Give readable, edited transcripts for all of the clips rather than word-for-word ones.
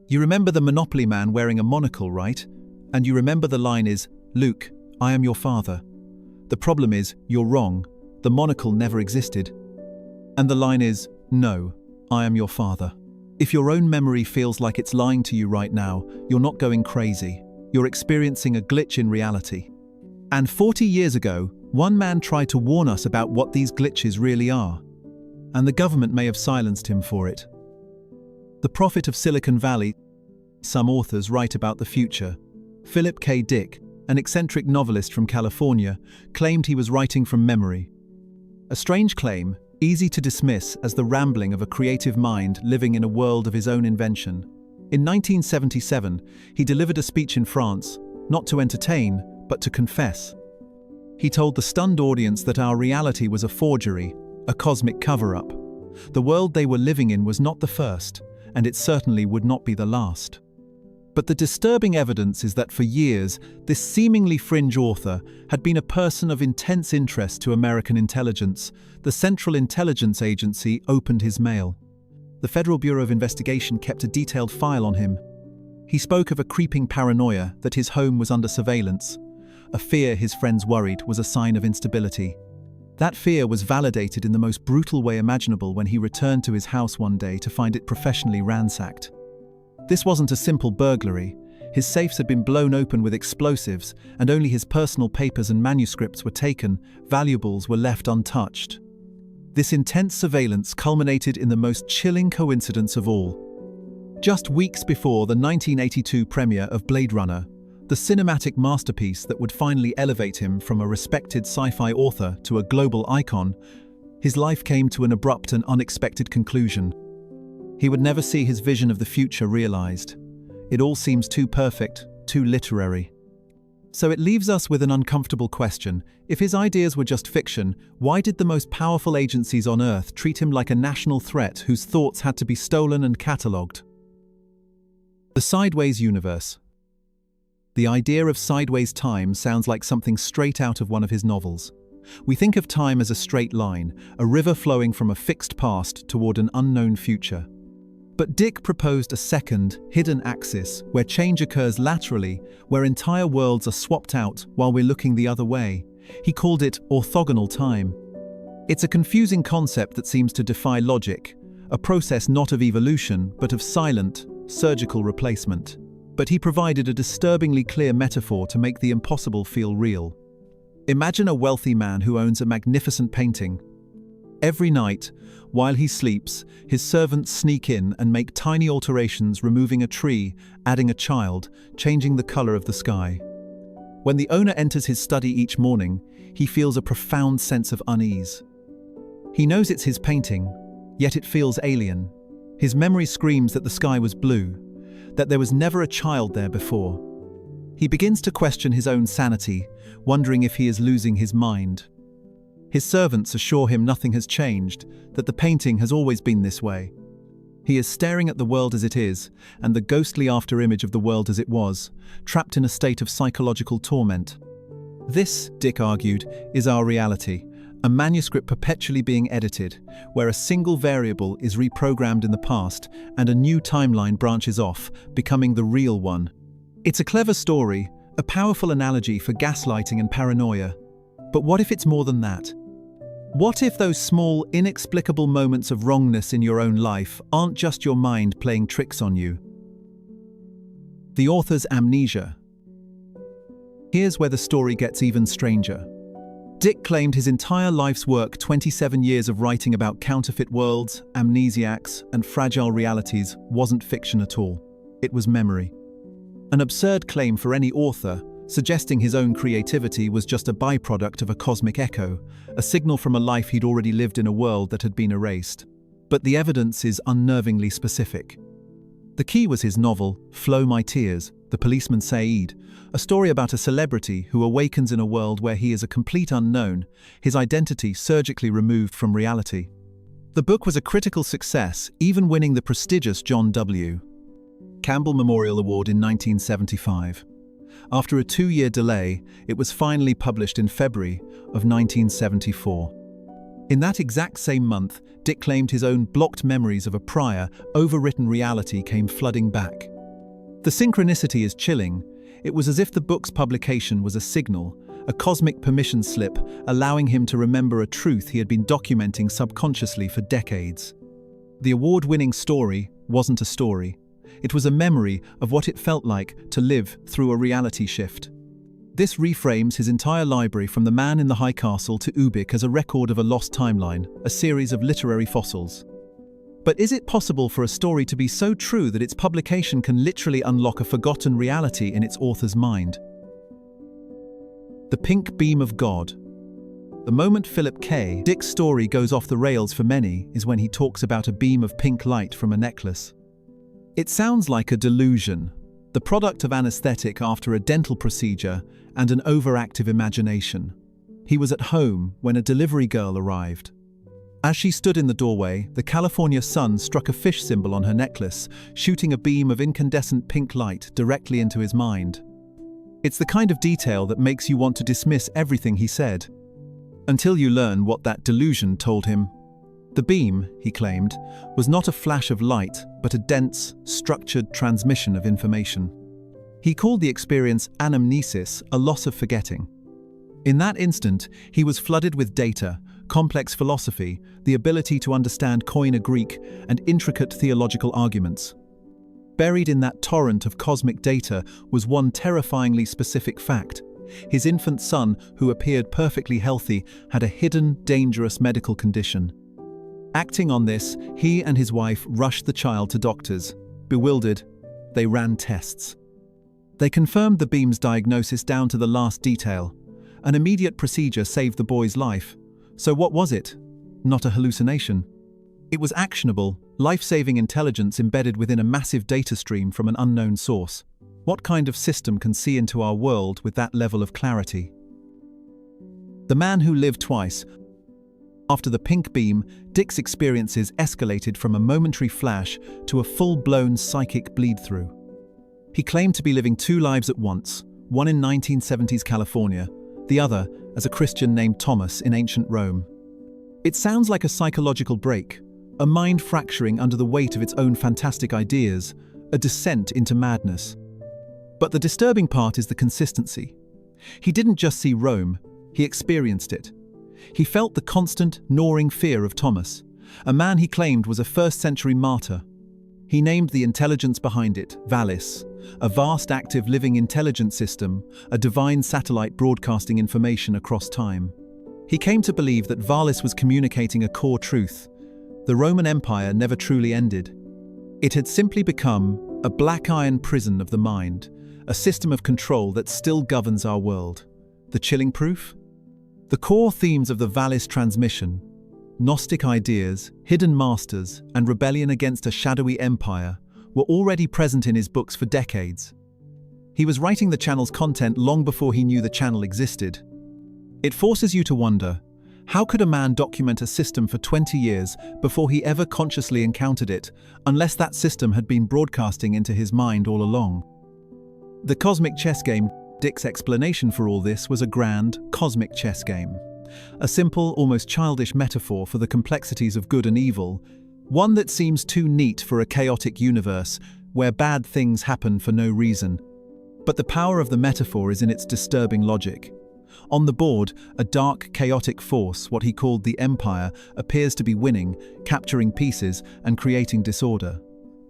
You remember the Monopoly man wearing a monocle, right? And you remember the line is, "Luke, I am your father." The problem is, you're wrong. The monocle never existed. And the line is, "No, I am your father." If your own memory feels like it's lying to you right now, you're not going crazy. You're experiencing a glitch in reality. And 40 years ago, one man tried to warn us about what these glitches really are. And the government may have silenced him for it. The prophet of Silicon Valley. Some authors write about the future. Philip K. Dick, an eccentric novelist from California, claimed he was writing from memory. A strange claim, easy to dismiss as the rambling of a creative mind living in a world of his own invention. In 1977, he delivered a speech in France, not to entertain, but to confess. He told the stunned audience that our reality was a forgery, a cosmic cover-up. The world they were living in was not the first, and it certainly would not be the last. But the disturbing evidence is that for years, this seemingly fringe author had been a person of intense interest to American intelligence. The Central Intelligence Agency opened his mail. The Federal Bureau of Investigation kept a detailed file on him. He spoke of a creeping paranoia that his home was under surveillance. A fear his friends worried was a sign of instability. That fear was validated in the most brutal way imaginable when he returned to his house one day to find it professionally ransacked. This wasn't a simple burglary. His safes had been blown open with explosives, and only his personal papers and manuscripts were taken. Valuables were left untouched. This intense surveillance culminated in the most chilling coincidence of all. Just weeks before the 1982 premiere of Blade Runner, the cinematic masterpiece that would finally elevate him from a respected sci-fi author to a global icon, his life came to an abrupt and unexpected conclusion. He would never see his vision of the future realized. It all seems too perfect, too literary. So it leaves us with an uncomfortable question. If his ideas were just fiction, why did the most powerful agencies on Earth treat him like a national threat whose thoughts had to be stolen and catalogued? The Sideways Universe. The idea of sideways time sounds like something straight out of one of his novels. We think of time as a straight line, a river flowing from a fixed past toward an unknown future. But Dick proposed a second, hidden axis where change occurs laterally, where entire worlds are swapped out while we're looking the other way. He called it orthogonal time. It's a confusing concept that seems to defy logic, a process not of evolution, but of silent, surgical replacement. But he provided a disturbingly clear metaphor to make the impossible feel real. Imagine a wealthy man who owns a magnificent painting. Every night, while he sleeps, his servants sneak in and make tiny alterations, removing a tree, adding a child, changing the color of the sky. When the owner enters his study each morning, he feels a profound sense of unease. He knows it's his painting, yet it feels alien. His memory screams that the sky was blue, that there was never a child there before. He begins to question his own sanity, wondering if he is losing his mind. His servants assure him nothing has changed, that the painting has always been this way. He is staring at the world as it is, and the ghostly after-image of the world as it was, trapped in a state of psychological torment. This, Dick argued, is our reality, a manuscript perpetually being edited, where a single variable is reprogrammed in the past and a new timeline branches off, becoming the real one. It's a clever story, a powerful analogy for gaslighting and paranoia. But what if it's more than that? What if those small, inexplicable moments of wrongness in your own life aren't just your mind playing tricks on you? The author's amnesia. Here's where the story gets even stranger. Dick claimed his entire life's work, 27 years of writing about counterfeit worlds, amnesiacs, and fragile realities, wasn't fiction at all. It was memory. An absurd claim for any author, suggesting his own creativity was just a byproduct of a cosmic echo, a signal from a life he'd already lived in a world that had been erased. But the evidence is unnervingly specific. The key was his novel, Flow My Tears, The Policeman Saeed, a story about a celebrity who awakens in a world where he is a complete unknown, his identity surgically removed from reality. The book was a critical success, even winning the prestigious John W. Campbell Memorial Award in 1975. After a 2-year delay, it was finally published in February of 1974. In that exact same month, Dick claimed his own blocked memories of a prior, overwritten reality came flooding back. The synchronicity is chilling. It was as if the book's publication was a signal, a cosmic permission slip allowing him to remember a truth he had been documenting subconsciously for decades. The award-winning story wasn't a story. It was a memory of what it felt like to live through a reality shift. This reframes his entire library from The Man in the High Castle to Ubik as a record of a lost timeline, a series of literary fossils. But is it possible for a story to be so true that its publication can literally unlock a forgotten reality in its author's mind? The Pink Beam of God. The moment Philip K. Dick's story goes off the rails for many is when he talks about a beam of pink light from a necklace. It sounds like a delusion, the product of anesthetic after a dental procedure and an overactive imagination. He was at home when a delivery girl arrived. As she stood in the doorway, the California sun struck a fish symbol on her necklace, shooting a beam of incandescent pink light directly into his mind. It's the kind of detail that makes you want to dismiss everything he said, until you learn what that delusion told him. The beam, he claimed, was not a flash of light, but a dense, structured transmission of information. He called the experience anamnesis, a loss of forgetting. In that instant, he was flooded with data, complex philosophy, the ability to understand Koine Greek, and intricate theological arguments. Buried in that torrent of cosmic data was one terrifyingly specific fact. His infant son, who appeared perfectly healthy, had a hidden, dangerous medical condition. Acting on this, he and his wife rushed the child to doctors. Bewildered, they ran tests. They confirmed the beam's diagnosis down to the last detail. An immediate procedure saved the boy's life. So what was it? Not a hallucination. It was actionable, life-saving intelligence embedded within a massive data stream from an unknown source. What kind of system can see into our world with that level of clarity? The Man Who Lived Twice. After the pink beam, Dick's experiences escalated from a momentary flash to a full-blown psychic bleed-through. He claimed to be living two lives at once, one in 1970s California, the other as a Christian named Thomas in ancient Rome. It sounds like a psychological break, a mind fracturing under the weight of its own fantastic ideas, a descent into madness. But the disturbing part is the consistency. He didn't just see Rome, he experienced it. He felt the constant, gnawing fear of Thomas, a man he claimed was a first-century martyr. He named the intelligence behind it Valis, a vast active living intelligence system, a divine satellite broadcasting information across time. He came to believe that Valis was communicating a core truth. The Roman Empire never truly ended. It had simply become a black iron prison of the mind, a system of control that still governs our world. The chilling proof? The core themes of the Valis transmission, Gnostic ideas, hidden masters, and rebellion against a shadowy empire, were already present in his books for decades. He was writing the channel's content long before he knew the channel existed. It forces you to wonder, how could a man document a system for 20 years before he ever consciously encountered it, unless that system had been broadcasting into his mind all along? The cosmic chess game. Dick's explanation for all this was a grand, cosmic chess game. A simple, almost childish metaphor for the complexities of good and evil, one that seems too neat for a chaotic universe where bad things happen for no reason. But the power of the metaphor is in its disturbing logic. On the board, a dark, chaotic force, what he called the Empire, appears to be winning, capturing pieces, and creating disorder.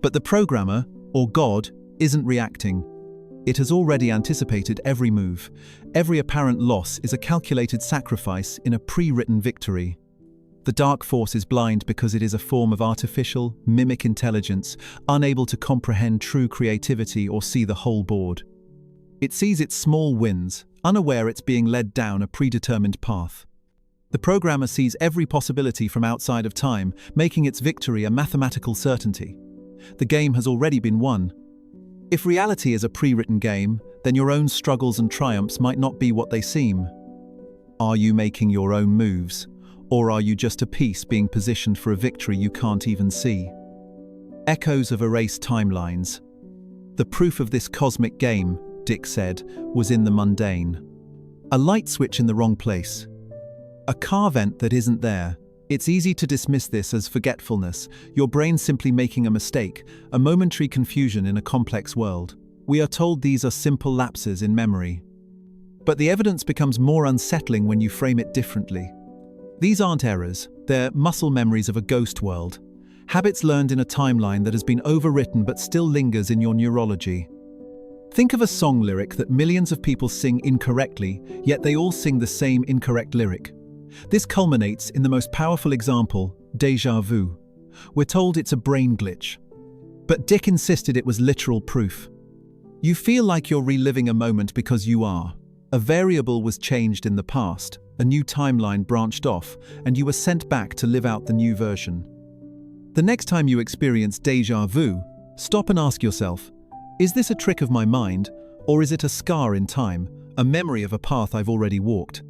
But the programmer, or God, isn't reacting. It has already anticipated every move. Every apparent loss is a calculated sacrifice in a pre-written victory. The dark force is blind because it is a form of artificial, mimic intelligence, unable to comprehend true creativity or see the whole board. It sees its small wins, unaware it's being led down a predetermined path. The programmer sees every possibility from outside of time, making its victory a mathematical certainty. The game has already been won. If reality is a pre-written game, then your own struggles and triumphs might not be what they seem. Are you making your own moves, or are you just a piece being positioned for a victory you can't even see? Echoes of erased timelines. The proof of this cosmic game, Dick said, was in the mundane. A light switch in the wrong place. A car vent that isn't there. It's easy to dismiss this as forgetfulness, your brain simply making a mistake, a momentary confusion in a complex world. We are told these are simple lapses in memory. But the evidence becomes more unsettling when you frame it differently. These aren't errors, they're muscle memories of a ghost world. Habits learned in a timeline that has been overwritten but still lingers in your neurology. Think of a song lyric that millions of people sing incorrectly, yet they all sing the same incorrect lyric. This culminates in the most powerful example, déjà vu. We're told it's a brain glitch. But Dick insisted it was literal proof. You feel like you're reliving a moment because you are. A variable was changed in the past, a new timeline branched off, and you were sent back to live out the new version. The next time you experience déjà vu, stop and ask yourself, is this a trick of my mind, or is it a scar in time, a memory of a path I've already walked?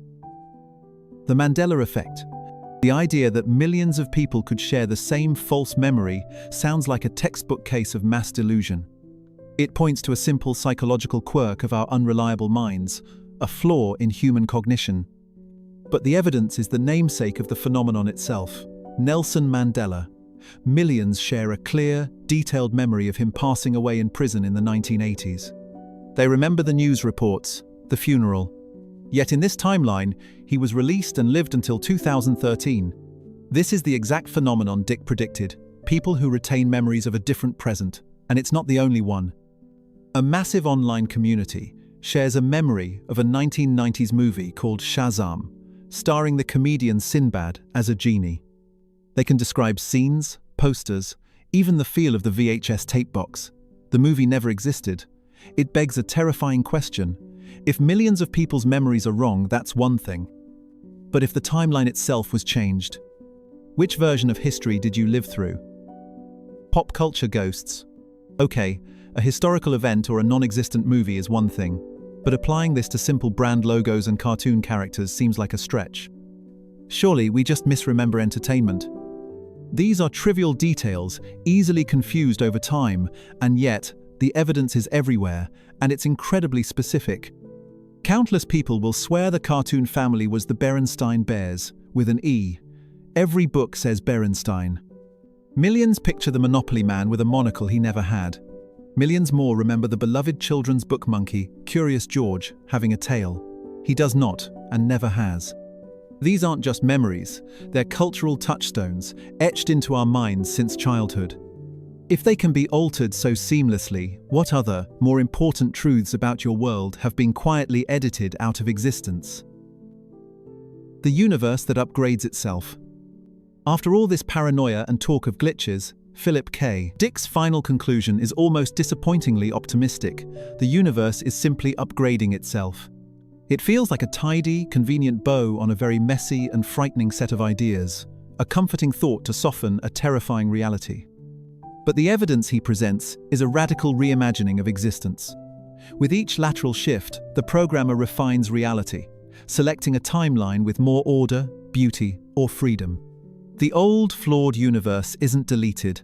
The Mandela effect. The idea that millions of people could share the same false memory sounds like a textbook case of mass delusion. It points to a simple psychological quirk of our unreliable minds, a flaw in human cognition. But the evidence is the namesake of the phenomenon itself, Nelson Mandela. Millions share a clear, detailed memory of him passing away in prison in the 1980s. They remember the news reports, the funeral. Yet in this timeline, he was released and lived until 2013. This is the exact phenomenon Dick predicted, people who retain memories of a different present, and it's not the only one. A massive online community shares a memory of a 1990s movie called Shazam, starring the comedian Sinbad as a genie. They can describe scenes, posters, even the feel of the VHS tape box. The movie never existed. It begs a terrifying question. If millions of people's memories are wrong, that's one thing. But if the timeline itself was changed, which version of history did you live through? Pop culture ghosts. Okay, a historical event or a non-existent movie is one thing, but applying this to simple brand logos and cartoon characters seems like a stretch. Surely we just misremember entertainment. These are trivial details, easily confused over time, and yet, the evidence is everywhere, and it's incredibly specific. Countless people will swear the cartoon family was the Berenstein Bears, with an E. Every book says Berenstein. Millions picture the Monopoly man with a monocle he never had. Millions more remember the beloved children's book monkey, Curious George, having a tail. He does not, and never has. These aren't just memories, they're cultural touchstones, etched into our minds since childhood. If they can be altered so seamlessly, what other, more important truths about your world have been quietly edited out of existence? The universe that upgrades itself. After all this paranoia and talk of glitches, Philip K. Dick's final conclusion is almost disappointingly optimistic. The universe is simply upgrading itself. It feels like a tidy, convenient bow on a very messy and frightening set of ideas, a comforting thought to soften a terrifying reality. But the evidence he presents is a radical reimagining of existence. With each lateral shift, the programmer refines reality, selecting a timeline with more order, beauty, or freedom. The old, flawed universe isn't deleted.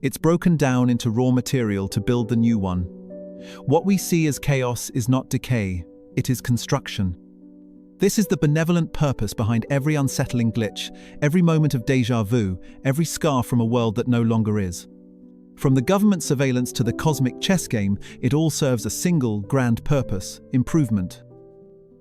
It's broken down into raw material to build the new one. What we see as chaos is not decay, it is construction. This is the benevolent purpose behind every unsettling glitch, every moment of déjà vu, every scar from a world that no longer is. From the government surveillance to the cosmic chess game, it all serves a single, grand purpose: improvement.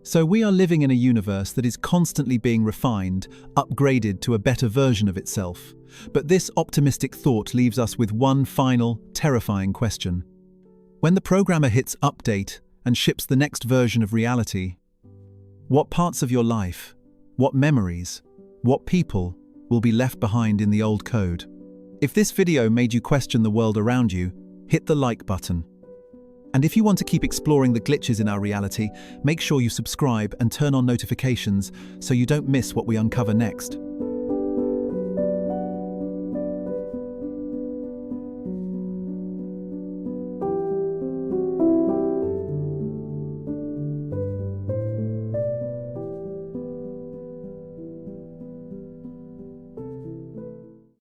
So we are living in a universe that is constantly being refined, upgraded to a better version of itself. But this optimistic thought leaves us with one final, terrifying question. When the programmer hits update and ships the next version of reality, what parts of your life, what memories, what people will be left behind in the old code? If this video made you question the world around you, hit the like button. And if you want to keep exploring the glitches in our reality, make sure you subscribe and turn on notifications so you don't miss what we uncover next.